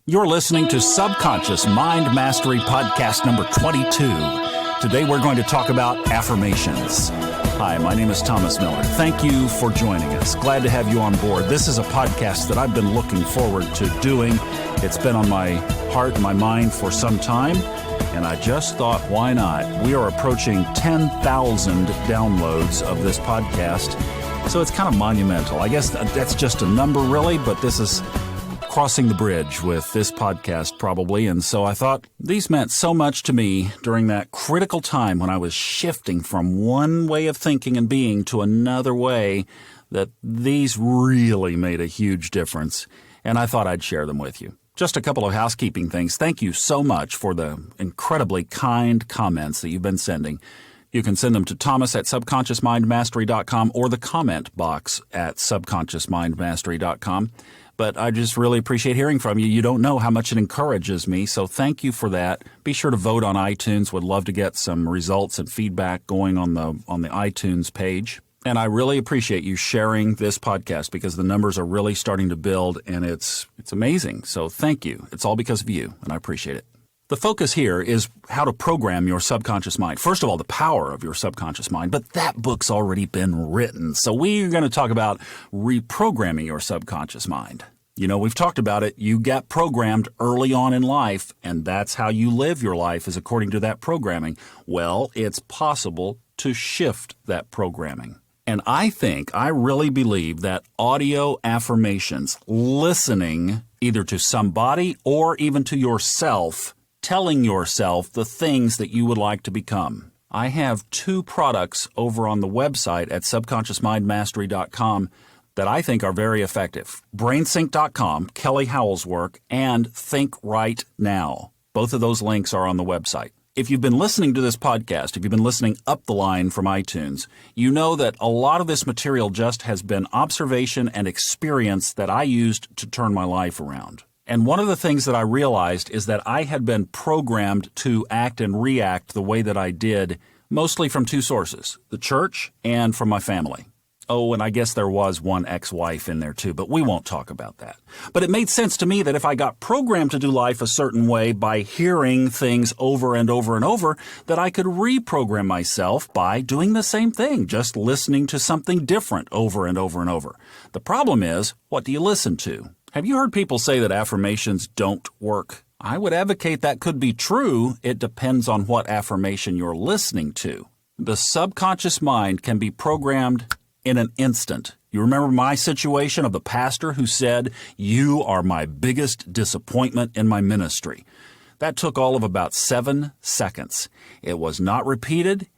You're listening to Subconscious Mind Mastery Podcast number 22. Today we're going to talk about affirmations. Hi, my name is Thomas Miller. Thank you for joining us. Glad to have you on board. This is a podcast that I've been looking forward to doing. It's been on my heart and my mind for some time, and I just thought, why not? We are approaching 10,000 downloads of this podcast, so it's kind of monumental. I guess that's just a number, really, but this is crossing the bridge with this podcast probably, and so I thought these meant so much to me during that critical time when I was shifting from one way of thinking and being to another way that these really made a huge difference, and I thought I'd share them with you. Just a couple of housekeeping things. Thank you so much for the incredibly kind comments that you've been sending. You can send them to Thomas at subconsciousmindmastery.com or the comment box at subconsciousmindmastery.com. But I just really appreciate hearing from you. You don't know how much it encourages me, so thank you for that. Be sure to vote on iTunes. Would love to get some results and feedback going on the iTunes page. And I really appreciate you sharing this podcast because the numbers are really starting to build, and it's amazing. So thank you. It's all because of you, and I appreciate it. The focus here is how to program your subconscious mind. First of all, the power of your subconscious mind, but that book's already been written. So we're going to talk about reprogramming your subconscious mind. You know, we've talked about it. You got programmed early on in life, and that's how you live your life is according to that programming. Well, it's possible to shift that programming. And I really believe that audio affirmations, listening either to somebody or even to yourself, telling yourself the things that you would like to become. I have two products over on the website at subconsciousmindmastery.com that I think are very effective. BrainSync.com, Kelly Howell's work, and Think Right Now. Both of those links are on the website. If you've been listening to this podcast, if you've been listening up the line from iTunes, you know that a lot of this material just has been observation and experience that I used to turn my life around. And one of the things that I realized is that I had been programmed to act and react the way that I did, mostly from two sources, the church and from my family. Oh, and I guess there was one ex-wife in there too, but we won't talk about that. But it made sense to me that if I got programmed to do life a certain way by hearing things over and over and over, that I could reprogram myself by doing the same thing, just listening to something different over and over and over. The problem is, what do you listen to? Have you heard people say that affirmations don't work? I would advocate that could be true. It depends on what affirmation you're listening to. The subconscious mind can be programmed in an instant. You remember my situation of the pastor who said, "You are my biggest disappointment in my ministry." That took all of about 7 seconds. It was not repeated,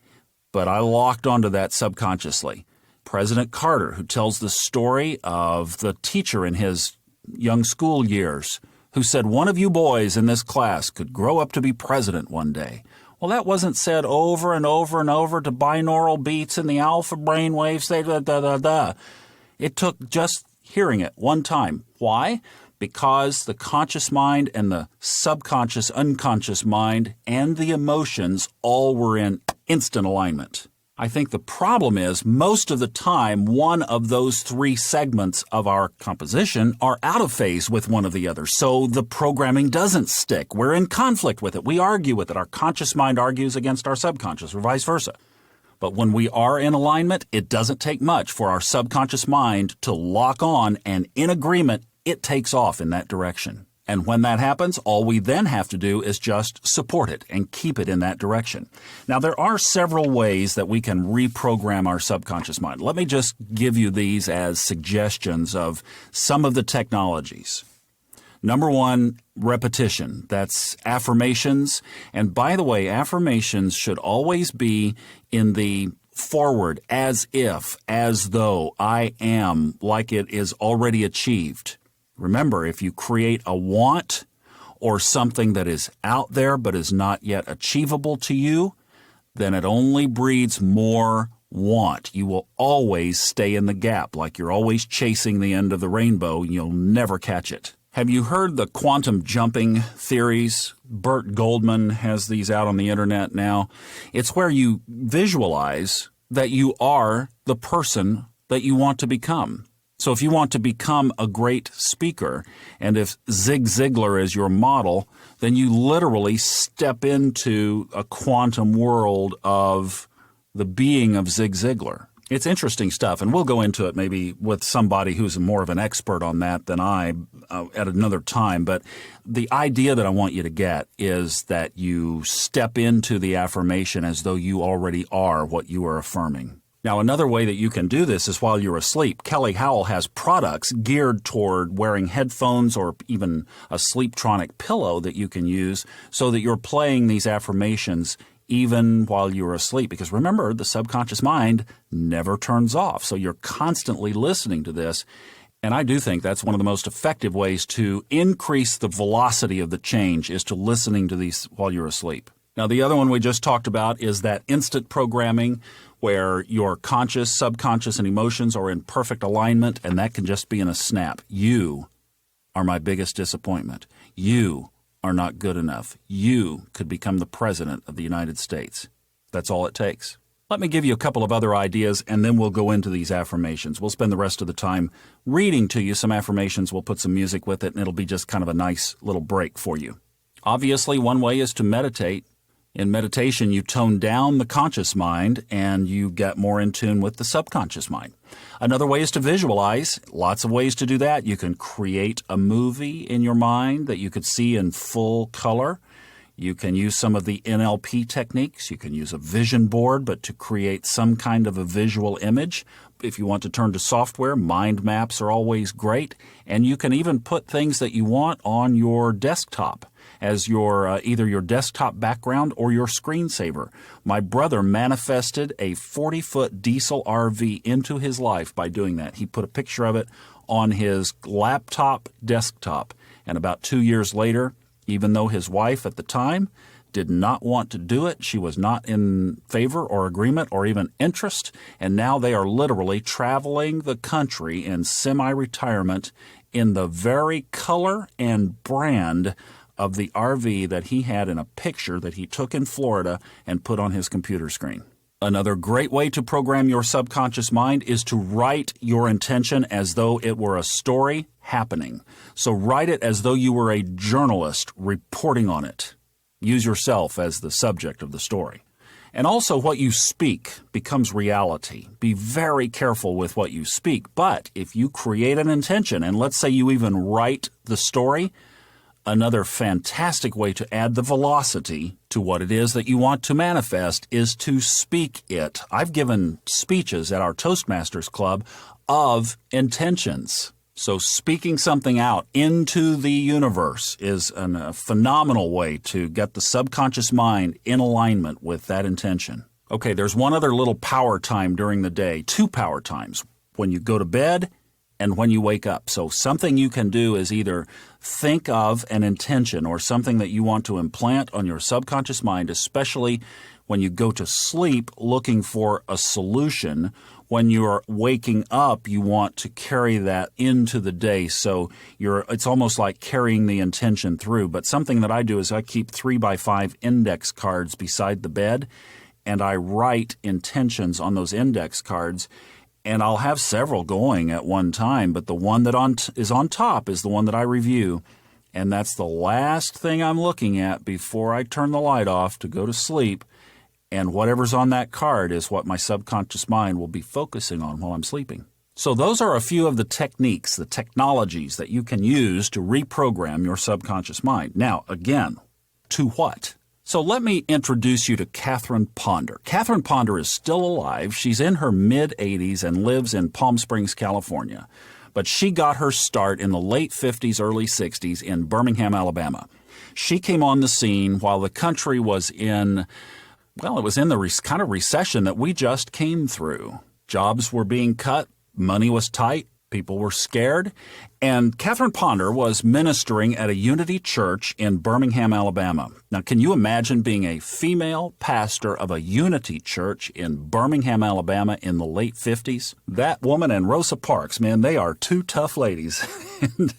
but I locked onto that subconsciously. President Carter, who tells the story of the teacher in his young school years, who said, "One of you boys in this class could grow up to be president one day." Well, that wasn't said over and over and over to binaural beats in the alpha brainwaves. It took just hearing it one time. Why? Because the conscious mind and the subconscious, unconscious mind and the emotions all were in instant alignment. I think the problem is most of the time one of those three segments of our composition are out of phase with one of the others, so the programming doesn't stick. We're in conflict with it. We argue with it. Our conscious mind argues against our subconscious or vice versa. But when we are in alignment, it doesn't take much for our subconscious mind to lock on, and in agreement, it takes off in that direction. And when that happens, all we then have to do is just support it and keep it in that direction. Now, there are several ways that we can reprogram our subconscious mind. Let me just give you these as suggestions of some of the technologies. Number one, repetition. That's affirmations. And by the way, affirmations should always be in the forward, as if, as though, I am, like it is already achieved. Remember, if you create a want or something that is out there but is not yet achievable to you, then it only breeds more want. You will always stay in the gap, like you're always chasing the end of the rainbow, and you'll never catch it. Have you heard the quantum jumping theories? Burt Goldman has these out on the internet now. It's where you visualize that you are the person that you want to become. So if you want to become a great speaker, and if Zig Ziglar is your model, then you literally step into a quantum world of the being of Zig Ziglar. It's interesting stuff, and we'll go into it maybe with somebody who's more of an expert on that than I at another time. But the idea that I want you to get is that you step into the affirmation as though you already are what you are affirming. Now, another way that you can do this is while you're asleep. Kelly Howell has products geared toward wearing headphones or even a Sleeptronic pillow that you can use so that you're playing these affirmations even while you're asleep. Because remember, the subconscious mind never turns off. So you're constantly listening to this. And I do think that's one of the most effective ways to increase the velocity of the change is to listening to these while you're asleep. Now, the other one we just talked about is that instant programming where your conscious, subconscious, and emotions are in perfect alignment, and that can just be in a snap. You are my biggest disappointment. You are not good enough. You could become the President of the United States. That's all it takes. Let me give you a couple of other ideas, and then we'll go into these affirmations. We'll spend the rest of the time reading to you some affirmations. We'll put some music with it, and it'll be just kind of a nice little break for you. Obviously, one way is to meditate. In meditation, you tone down the conscious mind and you get more in tune with the subconscious mind. Another way is to visualize. Lots of ways to do that. You can create a movie in your mind that you could see in full color. You can use some of the NLP techniques. You can use a vision board, but to create some kind of a visual image. If you want to turn to software, mind maps are always great. And you can even put things that you want on your desktop as your either your desktop background or your screensaver. My brother manifested a 40-foot diesel RV into his life by doing that. He put a picture of it on his laptop desktop. And about 2 years later, even though his wife at the time did not want to do it, she was not in favor or agreement or even interest, and now they are literally traveling the country in semi-retirement in the very color and brand of the RV that he had in a picture that he took in Florida and put on his computer screen. Another great way to program your subconscious mind is to write your intention as though it were a story happening. So write it as though you were a journalist reporting on it. Use yourself as the subject of the story. And also what you speak becomes reality. Be very careful with what you speak. But if you create an intention, and let's say you even write the story, another fantastic way to add the velocity to what it is that you want to manifest is to speak it. I've given speeches at our Toastmasters Club of intentions. So speaking something out into the universe is a phenomenal way to get the subconscious mind in alignment with that intention. Okay, there's one other little power time during the day, 2 power times, when you go to bed and when you wake up. So something you can do is either think of an intention or something that you want to implant on your subconscious mind, especially when you go to sleep looking for a solution. When you're waking up, you want to carry that into the day. So it's almost like carrying the intention through. But something that I do is I keep 3x5 index cards beside the bed, and I write intentions on those index cards. And I'll have several going at one time, but the one that is on top is the one that I review. And that's the last thing I'm looking at before I turn the light off to go to sleep. And whatever's on that card is what my subconscious mind will be focusing on while I'm sleeping. So those are a few of the techniques, the technologies that you can use to reprogram your subconscious mind. Now, again, to what? So let me introduce you to Catherine Ponder. Catherine Ponder is still alive. She's in her mid-80s and lives in Palm Springs, California. But she got her start in the late 50s, early 60s in Birmingham, Alabama. She came on the scene while the country was in, well, it was in the kind of recession that we just came through. Jobs were being cut, money was tight, people were scared, And Catherine Ponder was ministering at a Unity church in Birmingham, Alabama. Now, can you imagine being a female pastor of a Unity church in Birmingham, Alabama in the late 50s? That woman and Rosa Parks, man, they are two tough ladies. And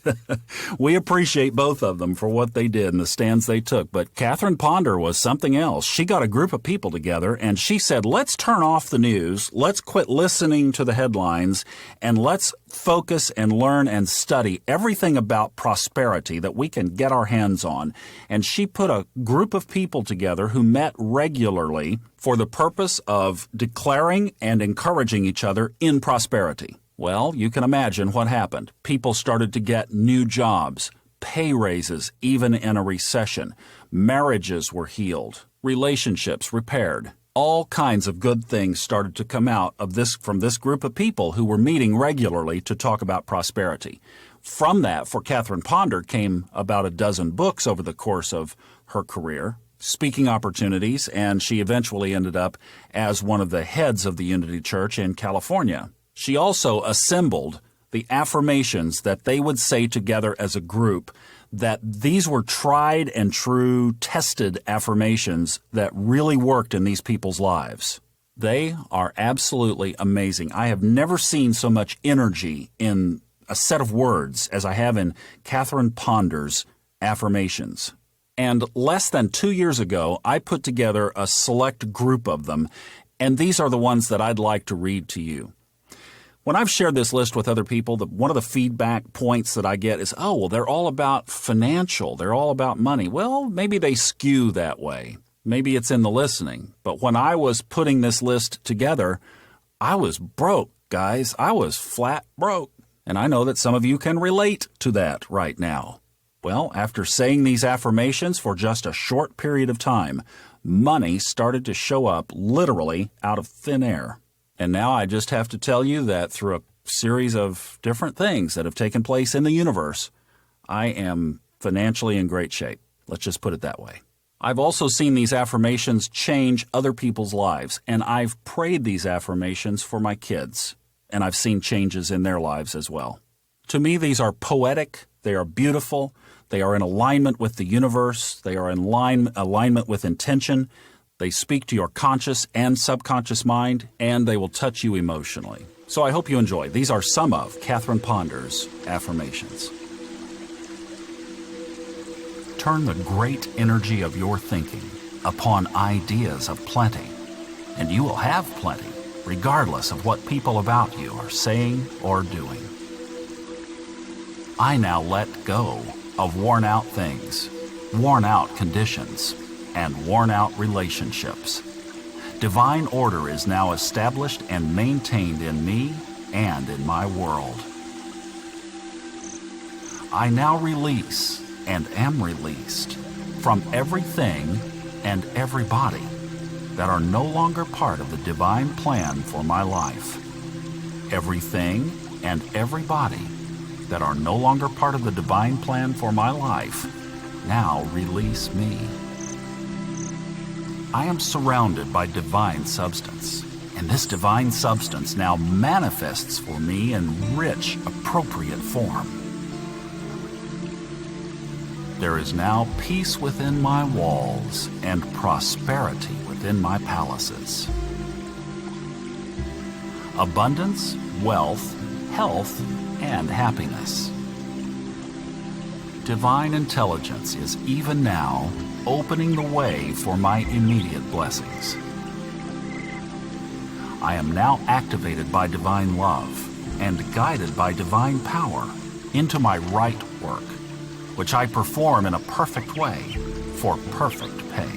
we appreciate both of them for what they did and the stands they took. But Catherine Ponder was something else. She got a group of people together and she said, let's turn off the news, let's quit listening to the headlines, and let's focus and learn and study everything about prosperity that we can get our hands on. And she put a group of people together who met regularly for the purpose of declaring and encouraging each other in prosperity. Well, you can imagine what happened. People started to get new jobs, pay raises, even in a recession. Marriages were healed, relationships repaired. All kinds of good things started to come out of this from this group of people who were meeting regularly to talk about prosperity. From that, for Catherine Ponder, came about a dozen books over the course of her career, speaking opportunities, and she eventually ended up as one of the heads of the Unity Church in California. She also assembled the affirmations that they would say together as a group, that these were tried and true, tested affirmations that really worked in these people's lives. They are absolutely amazing. I have never seen so much energy in a set of words as I have in Catherine Ponder's affirmations. And less than 2 years ago, I put together a select group of them, and these are the ones that I'd like to read to you. When I've shared this list with other people, one of the feedback points that I get is, oh, well, they're all about financial. They're all about money. Well, maybe they skew that way. Maybe it's in the listening. But when I was putting this list together, I was broke, guys. I was flat broke. And I know that some of you can relate to that right now. Well, after saying these affirmations for just a short period of time, money started to show up literally out of thin air. And now I just have to tell you that through a series of different things that have taken place in the universe, I am financially in great shape. Let's just put it that way. I've also seen these affirmations change other people's lives, and I've prayed these affirmations for my kids, and I've seen changes in their lives as well. To me, these are poetic, they are beautiful, they are in alignment with the universe, they are in alignment with intention. They speak to your conscious and subconscious mind, and they will touch you emotionally. So I hope you enjoy. These are some of Catherine Ponder's affirmations. Turn the great energy of your thinking upon ideas of plenty, and you will have plenty, regardless of what people about you are saying or doing. I now let go of worn-out things, worn-out conditions, and worn-out relationships. Divine order is now established and maintained in me and in my world. I now release and am released from everything and everybody that are no longer part of the divine plan for my life. Everything and everybody that are no longer part of the divine plan for my life now release me. I am surrounded by divine substance, and this divine substance now manifests for me in rich, appropriate form. There is now peace within my walls and prosperity within my palaces. Abundance, wealth, health, and happiness. Divine intelligence is even now opening the way for my immediate blessings. I am now activated by divine love and guided by divine power into my right work, which I perform in a perfect way for perfect pay.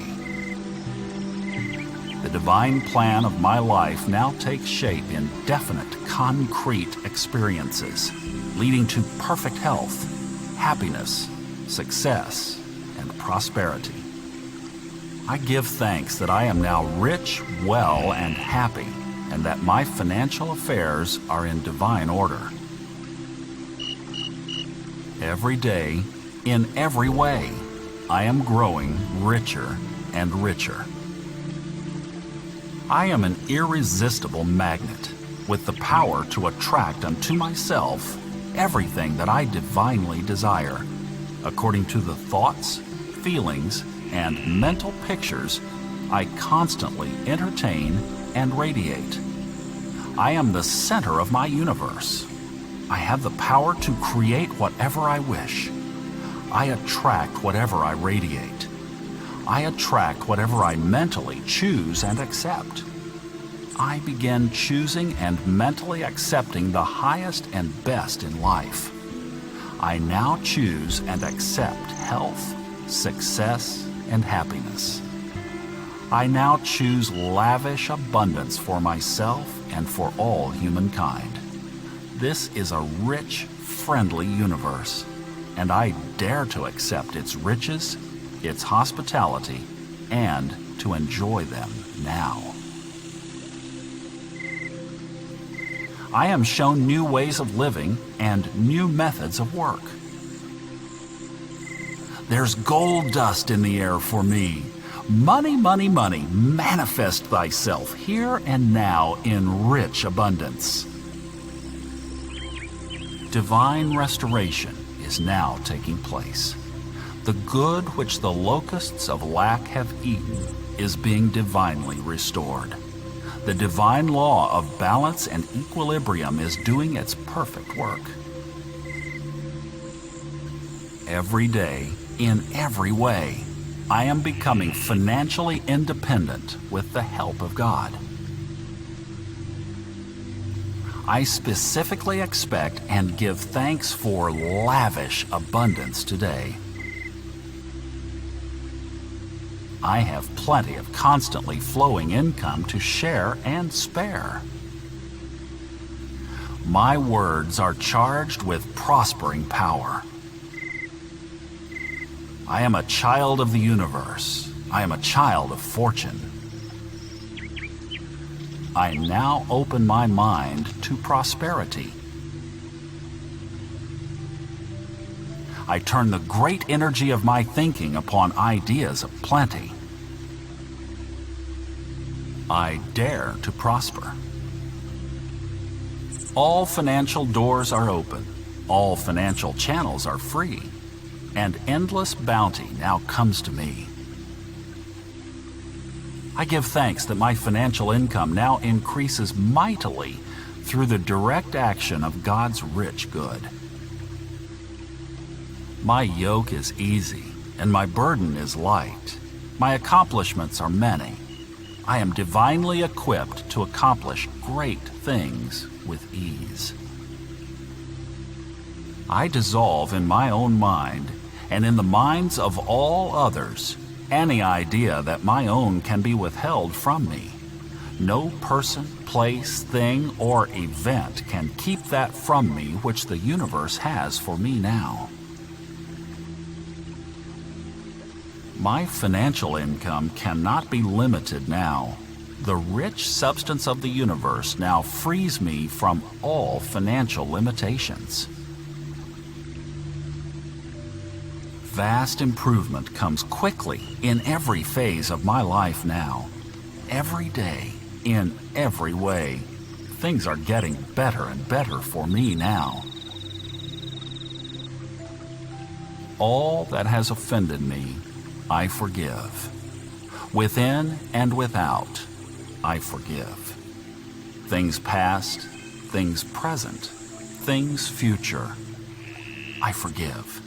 The divine plan of my life now takes shape in definite, concrete experiences, leading to perfect health, happiness, success, and prosperity. I give thanks that I am now rich, well, and happy, and that my financial affairs are in divine order. Every day, in every way, I am growing richer and richer. I am an irresistible magnet with the power to attract unto myself everything that I divinely desire, according to the thoughts, feelings, and mental pictures I constantly entertain and radiate. I am the center of my universe. I have the power to create whatever I wish. I attract whatever I radiate. I attract whatever I mentally choose and accept. I begin choosing and mentally accepting the highest and best in life. I now choose and accept health, success, and happiness. I now choose lavish abundance for myself and for all humankind. This is a rich, friendly universe, and I dare to accept its riches, its hospitality, and to enjoy them now. I am shown new ways of living and new methods of work. There's gold dust in the air for me. Money, money, money, manifest thyself here and now in rich abundance. Divine restoration is now taking place. The good which the locusts of lack have eaten is being divinely restored. The divine law of balance and equilibrium is doing its perfect work. Every day, in every way, I am becoming financially independent with the help of God. I specifically expect and give thanks for lavish abundance today. I have plenty of constantly flowing income to share and spare. My words are charged with prospering power. I am a child of the universe. I am a child of fortune. I now open my mind to prosperity. I turn the great energy of my thinking upon ideas of plenty. I dare to prosper. All financial doors are open. All financial channels are free. And endless bounty now comes to me. I give thanks that my financial income now increases mightily through the direct action of God's rich good. My yoke is easy and my burden is light. My accomplishments are many. I am divinely equipped to accomplish great things with ease. I dissolve in my own mind and in the minds of all others any idea that my own can be withheld from me. No person, place, thing, or event can keep that from me which the universe has for me now. My financial income cannot be limited now. The rich substance of the universe now frees me from all financial limitations. Vast improvement comes quickly in every phase of my life now. Every day, in every way, things are getting better and better for me now. All that has offended me, I forgive. Within and without, I forgive. Things past, things present, things future, I forgive.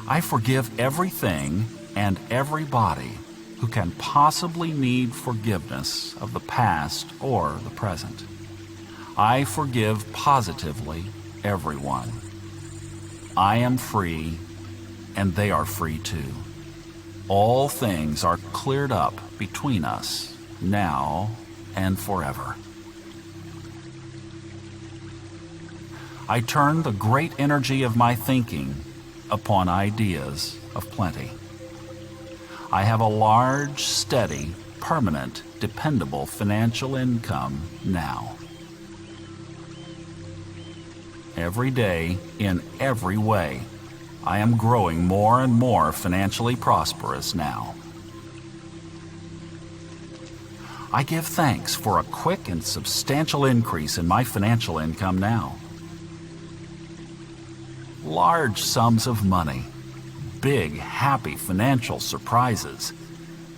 I forgive everything and everybody who can possibly need forgiveness of the past or the present. I forgive positively everyone. I am free, and they are free too. All things are cleared up between us, now and forever. I turn the great energy of my thinking upon ideas of plenty. I have a large, steady, permanent, dependable financial income now. Every day, in every way, I am growing more and more financially prosperous now. I give thanks for a quick and substantial increase in my financial income now. large sums of money, big, happy financial surprises,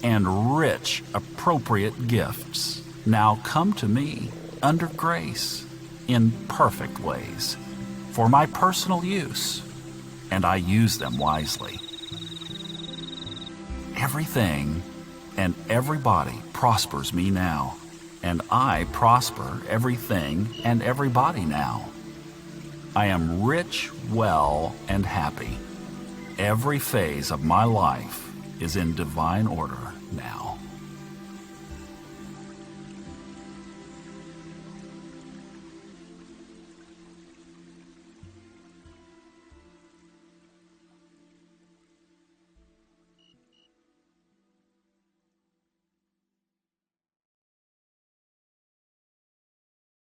and rich, appropriate gifts now come to me under grace in perfect ways for my personal use, and I use them wisely. Everything and everybody prospers me now, and I prosper everything and everybody now. I am rich, well, and happy. Every phase of my life is in divine order now.